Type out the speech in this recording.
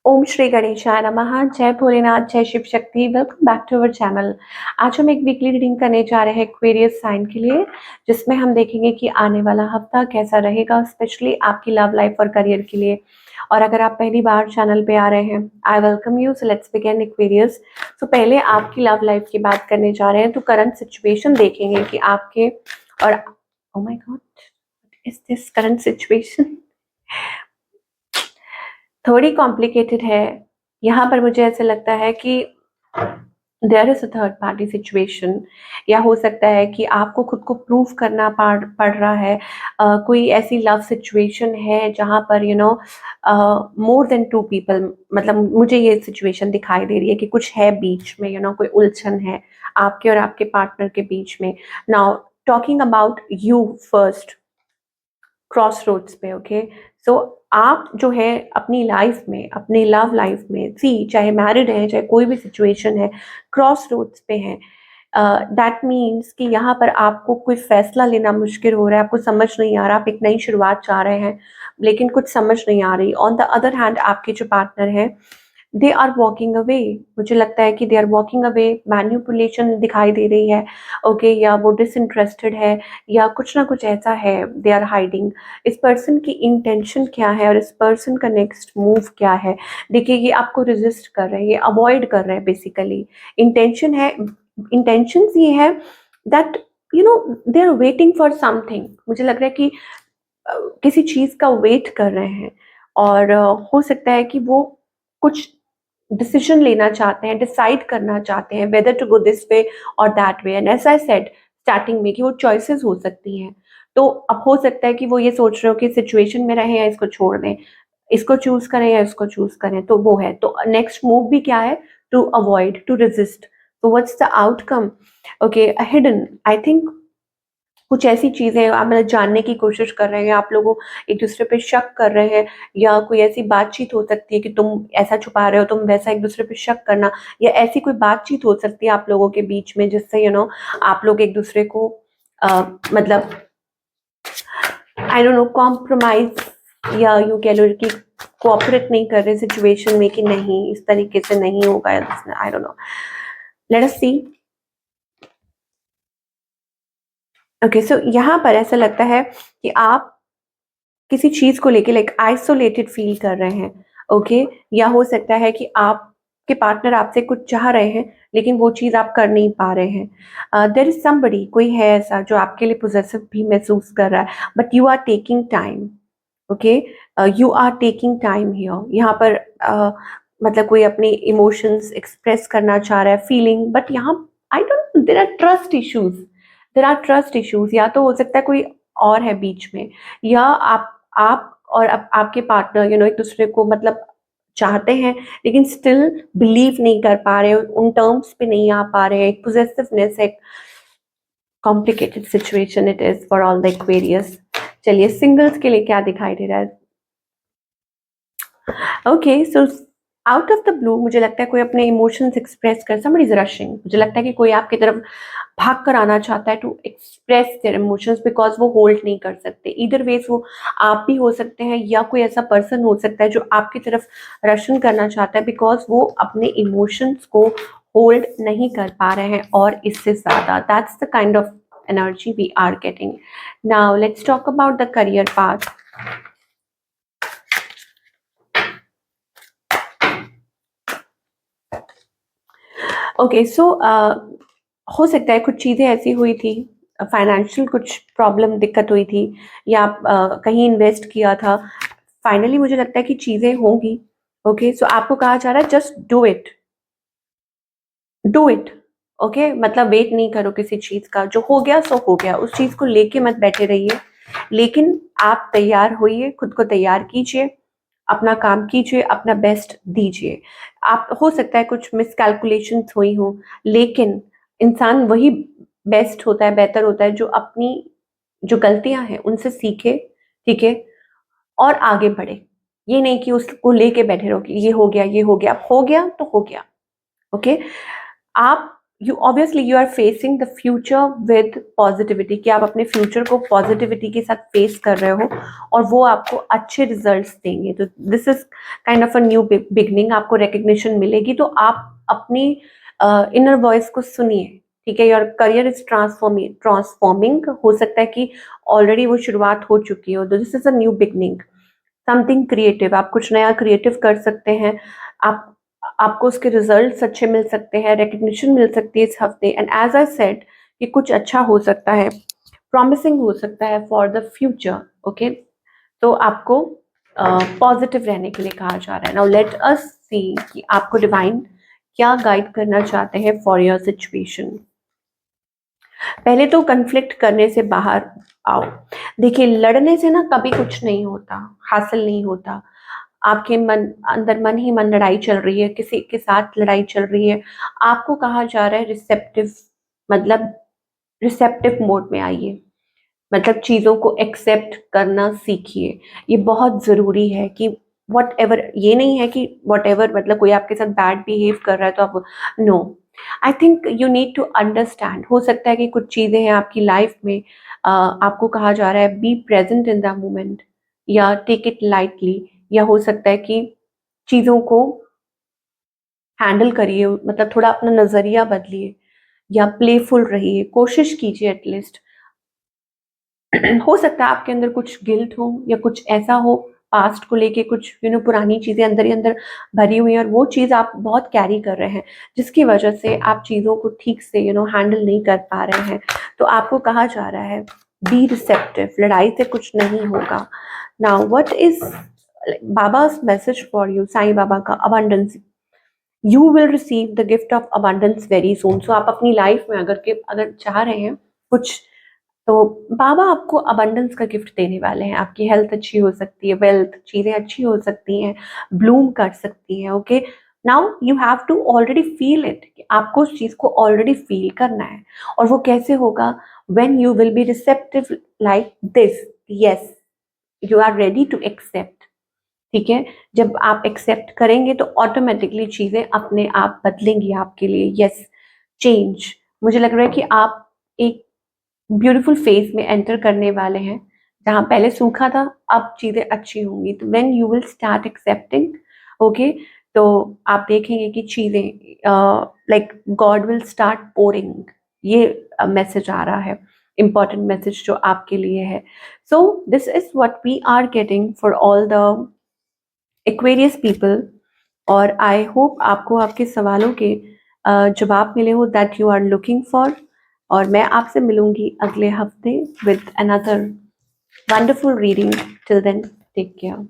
ओम श्री गणेशाय नमः। जय भोलेनाथ, जय Shiv Shakti. Welcome back to our channel. आज हम एक वीकली रीडिंग करने जा रहे हैं एक्वेरियस साइन के लिए, जिसमें हम देखेंगे कि आने वाला हफ्ता कैसा रहेगा, स्पेशली आपकी लव लाइफ और करियर के लिए। और अगर आप पहली बार चैनल पे आ रहे हैं, I welcome you. So let's begin Aquarius. तो पहले आपकी लव लाइफ की बात करने जा रहे हैं, तो करंट सिचुएशन देखेंगे कि आपके और oh my god, is this current situation थोड़ी कॉम्प्लिकेटेड है। यहाँ पर मुझे ऐसे लगता है कि there is a third party situation, या हो सकता है कि आपको खुद को प्रूव करना पड़ रहा है। कोई ऐसी लव सिचुएशन है जहाँ पर मोर देन टू पीपल, मतलब मुझे ये सिचुएशन दिखाई दे रही है कि कुछ है बीच में, कोई उलझन है आपके और आपके पार्टनर के बीच में। Now talking about you first, cross roads पे। ओके, सो आप जो है अपनी लाइफ में, अपनी लव लाइफ में, चाहे मैरिड है चाहे कोई भी सिचुएशन है, क्रॉस रोड्स पे है। दैट मीन्स कि यहाँ पर आपको कोई फैसला लेना मुश्किल हो रहा है, आपको समझ नहीं आ रहा, आप एक नई शुरुआत चाह रहे हैं लेकिन कुछ समझ नहीं आ रही। ऑन द अदर हैंड आपके जो पार्टनर है, दे आर वॉकिंग अवे। मुझे लगता है कि they are walking away, manipulation दिखाई दे रही है। ओके, या वो डिसइंटरेस्टेड है, या कुछ ना कुछ ऐसा है, दे आर हाइडिंग। इस पर्सन की इंटेंशन क्या है और इस पर्सन का नेक्स्ट मूव क्या है? देखिए, ये आपको रेजिस्ट कर रहे हैं, ये अवॉइड कर रहे हैं बेसिकली। इंटेंशन है, इंटेंशंस ये है that they are waiting for something. मुझे लग रहा है कि किसी चीज का वेट कर रहे हैं, और हो सकता है कि वो कुछ डिसीजन लेना चाहते हैं, डिसाइड करना चाहते हैं whether to go this way और that way. And as I said starting में कि वो चॉइसेस हो सकती हैं। तो अब हो सकता है कि वो ये सोच रहे हो कि सिचुएशन में रहें या इसको छोड़ दें, इसको चूज करें या इसको चूज करें। तो वो है, तो नेक्स्ट मूव भी क्या है? To avoid, to resist. तो what's the outcome? Okay, hidden, I think कुछ ऐसी चीजें आप मतलब जानने की कोशिश कर रहे हैं, आप लोगों एक दूसरे पे शक कर रहे हैं, या कोई ऐसी बातचीत हो सकती है कि तुम ऐसा छुपा रहे हो, तुम वैसा, एक दूसरे पे शक करना, या ऐसी कोई बातचीत हो सकती है आप लोगों के बीच में जिससे आप लोग एक दूसरे को मतलब आई डोंट नो कॉम्प्रोमाइज, या यूं कह लो कि कोऑपरेट नहीं कर रहे सिचुएशन में कि नहीं इस तरीके से नहीं होगा, I don't know, let us see. Okay, so यहाँ पर ऐसा लगता है कि आप किसी चीज को लेके लाइक आइसोलेटेड फील कर रहे हैं। ओके, या हो सकता है कि आपके पार्टनर आपसे कुछ चाह रहे हैं लेकिन वो चीज आप कर नहीं पा रहे हैं। देयर इज समबडी, कोई है ऐसा जो आपके लिए पोजेसिव भी महसूस कर रहा है, but you are taking time. Okay, you are taking time here. यहाँ पर मतलब कोई अपने इमोशंस एक्सप्रेस करना चाह रहा है, फीलिंग, बट यहाँ I don't, there are trust issues, there are trust issues. या तो हो सकता है कोई और है बीच में, या आप और आपके पार्टनर एक दूसरे को मतलब चाहते हैं लेकिन स्टिल बिलीव नहीं कर पा रहे, उन टर्म्स पे नहीं आ पा रहे। एक पोजेसिवनेस, एक complicated situation it is for all the Aquarius. चलिए, सिंगल्स के लिए क्या दिखाई दे रहा है? Okay, so out of the blue मुझे लगता है कोई अपने इमोशंस एक्सप्रेस कर, समबडी इज रशिंग। मुझे लगता है कि कोई आपकी तरफ भाग कर आना चाहता है to express their emotions, because वो होल्ड नहीं कर सकते। इधर वेज वो आप भी हो सकते हैं, या कोई ऐसा पर्सन हो सकता है जो आपकी तरफ रशन करना चाहता है, बिकॉज वो अपने इमोशंस को होल्ड नहीं कर पा रहे हैं। और इससे ज्यादा, that's the kind of energy we are getting. Now let's talk about the career part. Okay, so हो सकता है कुछ चीज़ें ऐसी हुई थी, फाइनेंशियल कुछ प्रॉब्लम, दिक्कत हुई थी, या आप कहीं इन्वेस्ट किया था। फाइनली मुझे लगता है कि चीज़ें होंगी। ओके, सो आपको कहा जा रहा है just do it, do it. Okay, मतलब वेट नहीं करो किसी चीज़ का, जो हो गया सो हो गया, उस चीज़ को लेके मत बैठे रहिए, लेकिन आप तैयार होइए, खुद को तैयार कीजिए, अपना काम कीजिए, अपना बेस्ट दीजिए। आप हो सकता है कुछ मिसकैलकुलेशंस हुई हों, लेकिन इंसान वही बेस्ट होता है, बेहतर होता है जो अपनी जो गलतियां हैं उनसे सीखे, ठीक है, और आगे बढ़े। ये नहीं कि उसको लेके बैठे रहो कि ये हो गया, ये हो गया, हो गया तो हो गया। ओके, आप you obviously you are facing the future with positivity, कि आप अपने फ्यूचर को पॉजिटिविटी के साथ फेस कर रहे हो और वो आपको अच्छे रिजल्ट्स देंगे। तो this is kind of a new beginning, आपको रिकग्निशन मिलेगी। तो आप अपनी इनर वॉइस को सुनिए, ठीक है। योर करियर इज ट्रांसफॉर्मिंग, हो सकता है कि ऑलरेडी वो शुरुआत हो चुकी हो। तो this is a new beginning, something creative, आप कुछ नया क्रिएटिव कर सकते हैं। आप आपको उसके रिजल्ट्स अच्छे मिल सकते हैं, रिकग्निशन मिल सकती है इस हफ्ते। एंड एज आई सेड कि कुछ अच्छा हो सकता है, प्रॉमिसिंग हो सकता है फॉर द फ्यूचर। ओके, तो आपको पॉजिटिव रहने के लिए कहा जा रहा है। नाउ लेट अस सी कि आपको डिवाइन क्या गाइड करना चाहते हैं फॉर योर सिचुएशन। पहले तो कन्फ्लिक्ट करने से बाहर आओ। देखिए, लड़ने से ना कभी कुछ नहीं होता, हासिल नहीं होता। आपके मन अंदर मन ही मन लड़ाई चल रही है, किसी के साथ लड़ाई चल रही है। आपको कहा जा रहा है रिसेप्टिव, मतलब रिसेप्टिव मोड में आइए, मतलब चीज़ों को एक्सेप्ट करना सीखिए। ये बहुत ज़रूरी है कि वट एवर, ये नहीं है कि वट एवर मतलब कोई आपके साथ बैड बिहेव कर रहा है तो आप, no, I think you need to understand. हो सकता है कि कुछ चीज़ें हैं आपकी लाइफ में, आपको कहा जा रहा है be present in the moment या टेक इट लाइटली, या हो सकता है कि चीज़ों को हैंडल करिए, मतलब थोड़ा अपना नज़रिया बदलिए या प्लेफुल रहिए, कोशिश कीजिए एटलीस्ट। हो सकता है आपके अंदर कुछ गिल्ट हो या कुछ ऐसा हो पास्ट को लेके, कुछ पुरानी चीजें अंदर ही अंदर भरी हुई हैं और वो चीज आप बहुत कैरी कर रहे हैं, जिसकी वजह से आप चीजों को ठीक से हैंडल नहीं कर पा रहे हैं। तो आपको कहा जा रहा है बी रिसेप्टिव, लड़ाई से कुछ नहीं होगा। Now what is Baba's message for you, Sai Baba का abundance, you will receive the gift of abundance very soon. So आप अपनी लाइफ में अगर चाह रहे हैं कुछ, तो बाबा आपको अबंडेंस का गिफ्ट देने वाले हैं। आपकी हेल्थ अच्छी हो सकती है, वेल्थ, चीज़ें अच्छी हो सकती हैं, ब्लूम कर सकती हैं। Okay, now you have to already feel it, कि आपको उस चीज़ को ऑलरेडी फील करना है। और वो कैसे होगा? When you will be receptive like this, yes, you are ready to accept. ठीक है, जब आप एक्सेप्ट करेंगे तो ऑटोमेटिकली चीज़ें अपने आप बदलेंगी आपके लिए। यस, चेंज, मुझे लग रहा है कि आप एक ब्यूटीफुल फेज में एंटर करने वाले हैं, जहाँ पहले सूखा था अब चीज़ें अच्छी होंगी। तो when you will start accepting, okay, तो आप देखेंगे कि चीज़ें like god will start pouring. ये मैसेज आ रहा है, इंपॉर्टेंट मैसेज जो आपके लिए है। So this is what we are getting for all the Aquarius people. और आई होप आपको आपके सवालों के जवाब मिले हो that you are looking for. और मैं आपसे मिलूंगी अगले हफ्ते with another wonderful reading. Till then, take care.